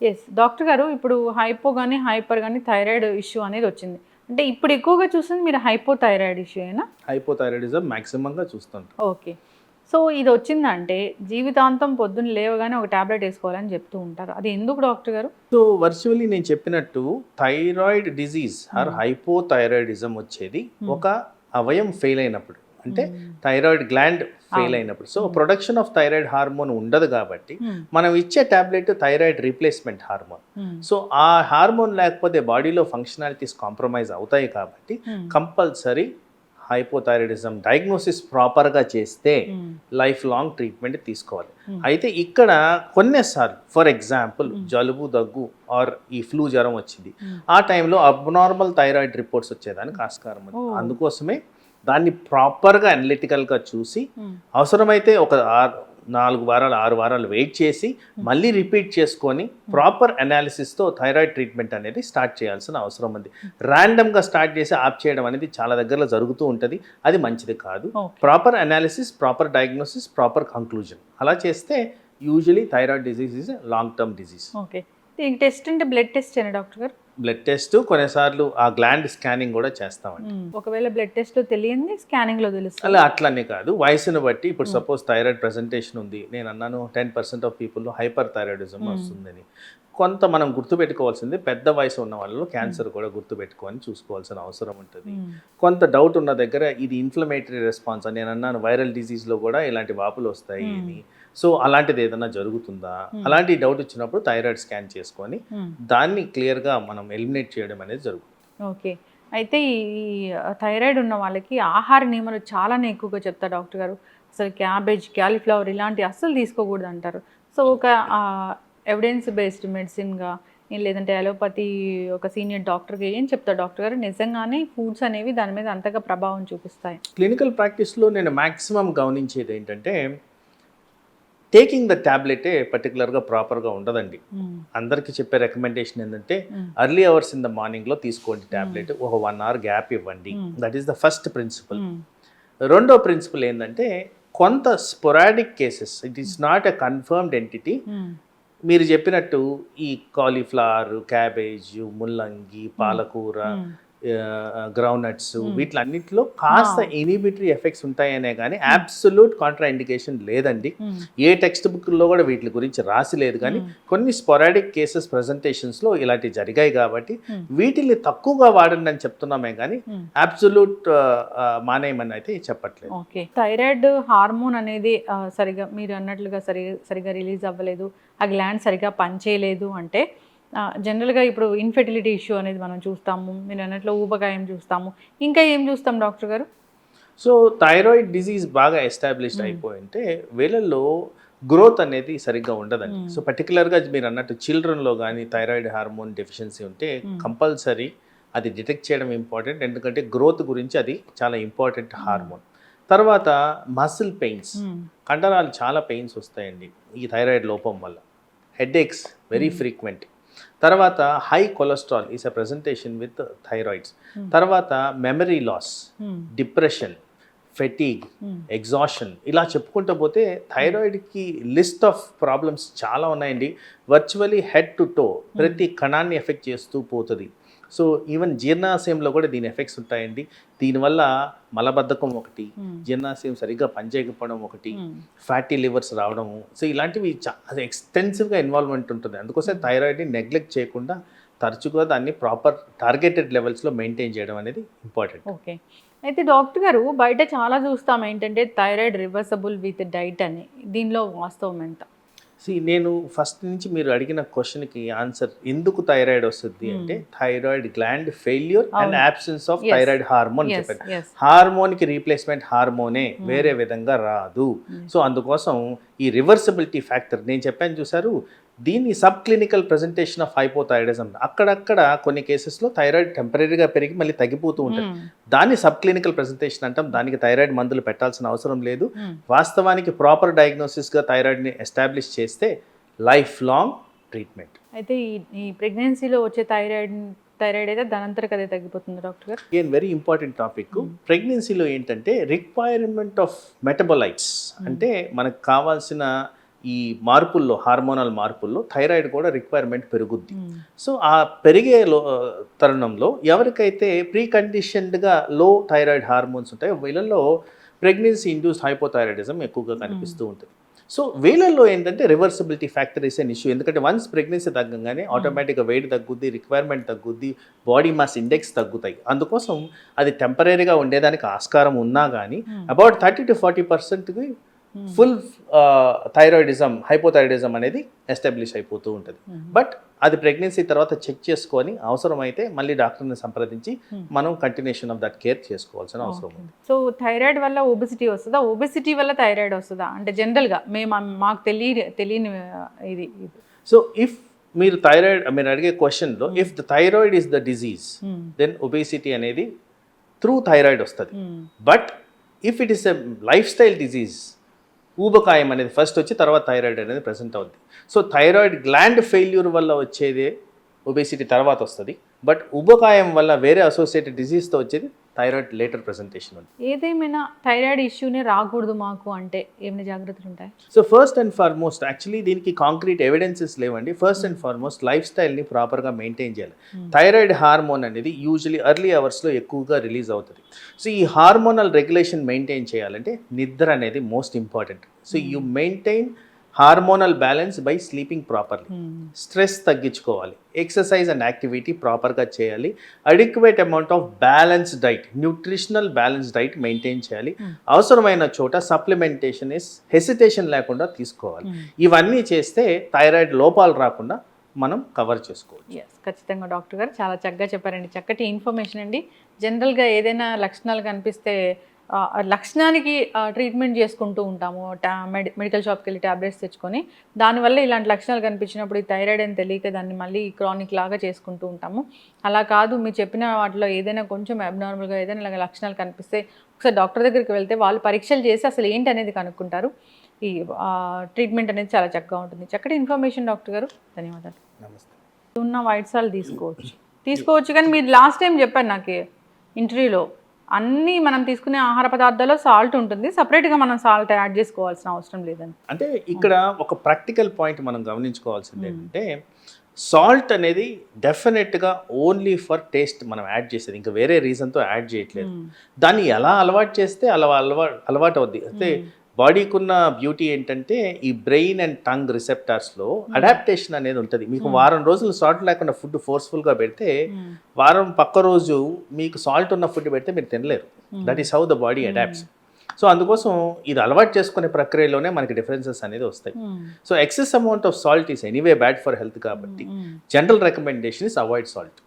Yes. Doctor గారు ఇప్పుడు hypo గాని, హైపర్ గాని థైరాయిడ్ ఇష్యూ అనేది వచ్చింది. అంటే ఇప్పుడు ఎక్కువగా చూసింది మీరు హైపోథైరాయిడ్ ఇష్యూయేనా? హైపోథైరాయిడిజం మాక్సిమంగా చూస్తుంటాం. ఓకే. సో ఇదొచ్చిందంటే జీవితాంతం పొద్దున్న లేవగానే ఒక టాబ్లెట్ ఏసుకోవాలని చెప్తూ ఉంటారు. అది ఎందుకు డాక్టర్ గారు? సో వర్చువల్లీ నేను చెప్పినట్టు థైరాయిడ్ డిజీజ్ ఆర్ హైపోథైరాయిడిజం వచ్చేది ఒక అవయం ఫెయిల్ అయినప్పుడు, అంటే థైరాయిడ్ గ్లాండ్ ఫెయిల్ అయినప్పుడు. So production of thyroid hormone ఉండదు కాబట్టి మనం ఇచ్చే tablet thyroid replacement hormone. So ఆ హార్మోన్ లేకపోతే బాడీలో ఫంక్షనాలిటీస్ కాంప్రమైజ్ అవుతాయి కాబట్టి కంపల్సరీ హైపోథైరాయిడిజం డయాగ్నోసిస్ ప్రాపర్గా చేస్తే లైఫ్ లాంగ్ ట్రీట్మెంట్ తీసుకోవాలి. అయితే ఇక్కడ కొన్నిసార్లు ఫర్ ఎగ్జాంపుల్ జలుబు దగ్గు ఆర్ ఈ ఫ్లూ జ్వరం వచ్చింది, ఆ టైంలో అబ్నార్మల్ థైరాయిడ్ రిపోర్ట్స్ వచ్చేదానికి ఆస్కారం ఉంది. అందుకోసమే దాన్ని ప్రాపర్గా అనలిటికల్గా చూసి అవసరమైతే ఒక 4 వారాలు 6 వారాలు వెయిట్ చేసి మళ్ళీ రిపీట్ చేసుకొని ప్రాపర్ అనాలిసిస్తో థైరాయిడ్ ట్రీట్మెంట్ అనేది స్టార్ట్ చేయాల్సిన అవసరం ఉంది. ర్యాండమ్గా స్టార్ట్ చేసి ఆప్ చేయడం అనేది చాలా దగ్గరలో జరుగుతూ ఉంటుంది, అది మంచిది కాదు. Proper analysis, proper diagnosis, proper conclusion అలా చేస్తే usually thyroid disease is long term disease. Okay. దీనికి టెస్ట్ అంటే బ్లడ్ టెస్ట్ అయినా డాక్టర్ గారు? బ్లడ్ టెస్ట్, కొన్నిసార్లు ఆ గ్లాండ్ స్కానింగ్ కూడా చేస్తామండి. ఒకవేళ బ్లడ్ టెస్ట్లో తెలియంది స్కానింగ్లో తెలుస్తుంది. అలా అట్లనే కాదు, వయసును బట్టి. ఇప్పుడు సపోజ్ థైరాయిడ్ ప్రెజెంటేషన్ ఉంది, నేను అన్నాను 10% ఆఫ్ పీపుల్లో హైపర్ థైరాయిడిజం వస్తుందని. కొంత మనం గుర్తుపెట్టుకోవాల్సింది, పెద్ద వయసు ఉన్న వాళ్ళలో క్యాన్సర్ కూడా గుర్తుపెట్టుకొని చూసుకోవాల్సిన అవసరం ఉంటుంది. కొంత డౌట్ ఉన్న దగ్గర ఇది ఇన్ఫ్లమేటరీ రెస్పాన్స్ అని నేను అన్నాను, వైరల్ డిజీజ్లో కూడా ఇలాంటి వాపులు వస్తాయి అని. సో అలాంటిది ఏదైనా జరుగుతుందా, అలాంటి డౌట్ వచ్చినప్పుడు థైరాయిడ్ స్కాన్ చేసుకొని దాన్ని క్లియర్గా మనం ఎలిమినేట్ చేయడం అనేది జరుగుతుంది. ఓకే. అయితే ఈ థైరాయిడ్ ఉన్న వాళ్ళకి ఆహార నియమాలు చాలానే ఎక్కువగా చెప్తారు డాక్టర్ గారు. అసలు క్యాబేజ్, క్యాలీఫ్లవర్ ఇలాంటివి అస్సలు తీసుకోకూడదు అంటారు. సో ఒక ఎవిడెన్స్ బేస్డ్ మెడిసిన్గా లేదంటే అలోపతి ఒక సీనియర్ డాక్టర్గా ఏం చెప్తారు డాక్టర్ గారు? నిజంగానే ఫుడ్స్ అనేవి దాని మీద అంతగా ప్రభావం చూపిస్తాయి? క్లినికల్ ప్రాక్టీస్లో నేను మ్యాక్సిమం గమనించేది ఏంటంటే, టేకింగ్ ద ట్యాబ్లెటే పర్టికులర్గా ప్రాపర్గా ఉండదండి. అందరికీ చెప్పే రికమెండేషన్ ఏంటంటే అర్లీ అవర్స్ ఇన్ ద మార్నింగ్లో తీసుకోండి ట్యాబ్లెట్, ఒక 1 hour గ్యాప్ ఇవ్వండి. That is the first principle. రెండో ప్రిన్సిపల్ ఏంటంటే, కొంత sporadic cases, it is not a confirmed entity. మీరు చెప్పినట్టు ఈ కాలీఫ్లవర్, క్యాబేజ్, ముల్లంగి, పాలకూర, గ్రౌండ్నట్స్ వీటిలన్నింటిలో కాస్త ఇనిబిటరీ ఎఫెక్ట్స్ ఉంటాయనే కానీ అబ్సల్యూట్ కాంట్రా ఇండికేషన్ లేదండి. ఏ టెక్స్ట్ బుక్లో కూడా వీటి గురించి రాసి లేదు. కానీ కొన్ని స్పొరాడిక్ కేసెస్ ప్రజెంటేషన్స్లో ఇలాంటివి జరిగాయి కాబట్టి వీటిని తక్కువగా వాడండి అని చెప్తున్నామే కానీ అబ్సల్యూట్ మానేయమని అయితే చెప్పట్లేదు. ఓకే. థైరాయిడ్ హార్మోన్ అనేది సరిగా మీరు అన్నట్లుగా సరిగా రిలీజ్ అవ్వలేదు, ఆ గ్లాండ్ సరిగా పనిచేయలేదు అంటే జనరల్గా ఇప్పుడు ఇన్ఫెర్టిలిటీ ఇష్యూ అనేది మనం చూస్తాము, మీరు అన్నట్లు ఊబకాయం చూస్తాము, ఇంకా ఏం చూస్తాం డాక్టర్ గారు? సో థైరాయిడ్ డిజీజ్ బాగా ఎస్టాబ్లిష్డ్ అయిపోయింటే వీళ్ళల్లో గ్రోత్ అనేది సరిగ్గా ఉండదండి. సో పర్టికులర్గా మీరు అన్నట్టు చిల్డ్రన్లో కానీ థైరాయిడ్ హార్మోన్ డెఫిషియన్సీ ఉంటే కంపల్సరీ అది డిటెక్ట్ చేయడం ఇంపార్టెంట్, ఎందుకంటే గ్రోత్ గురించి అది చాలా ఇంపార్టెంట్ హార్మోన్. తర్వాత మసిల్ పెయిన్స్, కండరాలు చాలా పెయిన్స్ వస్తాయండి ఈ థైరాయిడ్ లోపం వల్ల. Headaches very frequent. తర్వాత high cholesterol is a presentation with thyroids. తర్వాత memory loss, depression, fatigue, exhaustion, ఇలా చెప్పుకుంటూ పోతే థైరాయిడ్కి లిస్ట్ ఆఫ్ ప్రాబ్లమ్స్ చాలా ఉన్నాయండి. వర్చువలీ హెడ్ టు టో ప్రతి కణాన్ని ఎఫెక్ట్ చేస్తూ పోతుంది. సో ఈవెన్ జీర్ణాశయంలో కూడా దీని ఎఫెక్ట్స్ ఉంటాయండి. దీనివల్ల మలబద్ధకం ఒకటి, జీర్ణాశయం సరిగ్గా పనిచేయకపోవడం ఒకటి, ఫ్యాటీ లివర్స్ రావడము. సో ఇలాంటివి చాలా ఎక్స్టెన్సివ్గా ఇన్వాల్వ్మెంట్ ఉంటుంది. అందుకోసం థైరాయిడ్ని నెగ్లెక్ట్ చేయకుండా తరచుగా దాన్ని ప్రాపర్ టార్గెటెడ్ లెవెల్స్లో మెయింటైన్ చేయడం అనేది ఇంపార్టెంట్. ఓకే. అయితే డాక్టర్ గారు బయట చాలా చూస్తాం ఏంటంటే థైరాయిడ్ రివర్సబుల్ విత్ డైట్ అని, దీనిలో వాస్తవం ఎంత? నేను ఫస్ట్ నుంచి మీరు అడిగిన క్వశ్చన్కి ఆన్సర్, ఎందుకు థైరాయిడ్ వస్తుంది అంటే thyroid gland failure and absence of thyroid hormone చెప్పారు. హార్మోన్కి రీప్లేస్మెంట్ హార్మోనే వేరే విధంగా రాదు. సో అందుకోసం ఈ రివర్సబిలిటీ ఫ్యాక్టర్ నేను చెప్పాను చూసారు, దీన్ని sub clinical presentation of hypothyroidism. అక్కడక్కడ కొన్ని కేసెస్లో థైరాయిడ్ టెంపరీగా పెరిగి మళ్ళీ తగ్గిపోతూ ఉంటుంది, దాన్ని సబ్ క్లినికల్ ప్రెజెంటేషన్ అంటాం. దానికి థైరాయిడ్ మందులు పెట్టాల్సిన అవసరం లేదు. వాస్తవానికి ప్రాపర్ డయాగ్నోసిస్గా థైరాయిడ్ని ఎస్టాబ్లిష్ చేస్తే లైఫ్ లాంగ్ ట్రీట్మెంట్. అయితే ఈ ప్రెగ్నెన్సీలో వచ్చే థైరాయిడ్ అయితే దానంతరకు అదే తగ్గిపోతుంది డాక్టర్ గారు? Again very important topic. ప్రెగ్నెన్సీలో ఏంటంటే రిక్వైర్మెంట్ ఆఫ్ మెటబోలైట్స్, అంటే మనకు కావాల్సిన ఈ మార్పుల్లో హార్మోనల్ మార్పుల్లో థైరాయిడ్ కూడా రిక్వైర్మెంట్ పెరుగుద్ది. సో ఆ పెరిగే తరుణంలో ఎవరికైతే ప్రీ కండిషన్డ్గా లో థైరాయిడ్ హార్మోన్స్ ఉంటాయో వీళ్ళల్లో ప్రెగ్నెన్సీ ఇండ్యూస్డ్ హైపోథైరాయిడిజం ఎక్కువగా కనిపిస్తూ ఉంటుంది. సో వీళ్ళల్లో ఏంటంటే reversibility factor is an issue. ఎందుకంటే వన్స్ ప్రెగ్నెన్సీ తగ్గగానే ఆటోమేటిక్గా వెయిట్ తగ్గుద్ది, రిక్వైర్మెంట్ తగ్గుద్ది, బాడీ మాస్ ఇండెక్స్ తగ్గుతాయి. అందుకోసం అది టెంపరీగా ఉండేదానికి ఆస్కారం ఉన్నా కానీ అబౌట్ 30 to 40%కి ఫుల్ థైరాయిడిజం హైపోథైరాయిడిజం అనేది ఎస్టాబ్లిష్ అయిపోతూ ఉంటుంది. బట్ అది ప్రెగ్నెన్సీ తర్వాత చెక్ చేసుకొని అవసరమైతే మళ్ళీ డాక్టర్ని సంప్రదించి మనం కంటిన్యూషన్ ఆఫ్ దట్ కేర్ చేసుకోవాల్సిన అవసరం ఉంది. సో థైరాయిడ్ వల్ల ఒబెసిటీ వస్తుందా, ఒబెసిటీ వల్ల థైరాయిడ్ వస్తుందా అంటే జనరల్గా మాకు తెలియని ఇది. సో ఇఫ్ మీరు థైరాయిడ్ మీరు అడిగే క్వశ్చన్లో if the thyroid is the disease then obesity అనేది త్రూ థైరాయిడ్ వస్తుంది. But if it is a lifestyle disease ఊబకాయం అనేది ఫస్ట్ వచ్చి తర్వాత థైరాయిడ్ అనేది ప్రెసెంట్ అవుద్ది. సో థైరాయిడ్ గ్లాండ్ ఫెయిల్యూర్ వల్ల వచ్చేదే ఒబేసిటీ తర్వాత వస్తుంది. బట్ ఊబకాయం వల్ల వేరే అసోసియేటెడ్ డిజీజ్తో వచ్చేది థైరాయిడ్ లేటర్ ప్రెజెంటేషన్ ఉంది. ఏదేమైనా థైరాయిడ్ ఇష్యూనే రాకూడదు మాకు అంటే ఏమైనా జాగ్రత్తలు ఉంటాయి? So first and foremost actually దీనికి కాంక్రీట్ ఎవిడెన్సెస్ లేవండి. ఫస్ట్ అండ్ ఫార్మోస్ట్ లైఫ్ స్టైల్ని ప్రాపర్గా మెయింటైన్ చేయాలి. థైరాయిడ్ హార్మోన్ అనేది యూజువలీ ఎర్లీ అవర్స్లో ఎక్కువగా రిలీజ్ అవుతుంది. సో ఈ హార్మోనల్ రెగ్యులేషన్ మెయింటైన్ చేయాలంటే నిద్ర అనేది most important. So you maintain hormonal balance by sleeping properly. Stress తగ్గించుకోవాలి, ఎక్సర్సైజ్ అండ్ యాక్టివిటీ ప్రాపర్గా చేయాలి, adequate amount of balance diet, nutritional balance diet maintain చేయాలి. అవసరమైన చోట సప్లిమెంటేషన్ హెసిటేషన్ లేకుండా తీసుకోవాలి. ఇవన్నీ చేస్తే థైరాయిడ్ లోపాలు రాకుండా మనం కవర్ చేసుకోవచ్చు. ఖచ్చితంగా డాక్టర్ గారు చాలా చక్కగా చెప్పారండి, చక్కటి ఇన్ఫర్మేషన్ అండి. జనరల్గా ఏదైనా లక్షణాలు కనిపిస్తే లక్షణానికి ట్రీట్మెంట్ చేసుకుంటూ ఉంటాము, మెడికల్ షాప్కి వెళ్ళి ట్యాబ్లెట్స్ తెచ్చుకొని. దానివల్ల ఇలాంటి లక్షణాలు కనిపించినప్పుడు ఈ థైరాయిడ్ అని తెలియక దాన్ని మళ్ళీ క్రానిక్ లాగా చేసుకుంటూ ఉంటాము. అలా కాదు, మీరు చెప్పిన వాటిలో ఏదైనా కొంచెం అబ్నార్మల్గా ఏదైనా ఇలాగ లక్షణాలు కనిపిస్తే ఒకసారి డాక్టర్ దగ్గరికి వెళ్తే వాళ్ళు పరీక్షలు చేసి అసలు ఏంటి అనేది కనుక్కుంటారు. ఈ ట్రీట్మెంట్ అనేది చాలా చక్కగా ఉంటుంది. చక్కటి ఇన్ఫర్మేషన్ డాక్టర్ గారు, ధన్యవాదాలు. నమస్తే. ఉన్న వైట్ సాల్ తీసుకోవచ్చు కానీ మీరు లాస్ట్ టైం చెప్పారు నాకు ఇంటర్వ్యూలో, అన్నీ మనం తీసుకునే ఆహార పదార్థాల్లో సాల్ట్ ఉంటుంది, సపరేట్గా మనం సాల్ట్ యాడ్ చేసుకోవాల్సిన అవసరం లేదని. అంటే ఇక్కడ ఒక ప్రాక్టికల్ పాయింట్ మనం గమనించుకోవాల్సింది ఏంటంటే సాల్ట్ అనేది డెఫినెట్గా ఓన్లీ ఫర్ టేస్ట్ మనం యాడ్ చేసేది, ఇంకా వేరే రీజన్తో యాడ్ చేయట్లేదు. దాన్ని ఎలా అలవాటు చేస్తే అలవాటు అవుద్ది. అయితే బాడీకి ఉన్న బ్యూటీ ఏంటంటే ఈ బ్రెయిన్ అండ్ టంగ్ రిసెప్టార్స్లో అడాప్టేషన్ అనేది ఉంటుంది. మీకు వారం రోజులు సాల్ట్ లేకుండా ఫుడ్ ఫోర్స్ఫుల్గా పెడితే వారం పక్క రోజు మీకు సాల్ట్ ఉన్న ఫుడ్ పెడితే మీరు తినలేరు. That is how the body adapts. So అందుకోసం ఇది అలవాటు చేసుకునే ప్రక్రియలోనే మనకి డిఫరెన్సెస్ అనేది వస్తాయి. So excess amount of salt is anyway bad for health కాబట్టి general recommendation is avoid salt.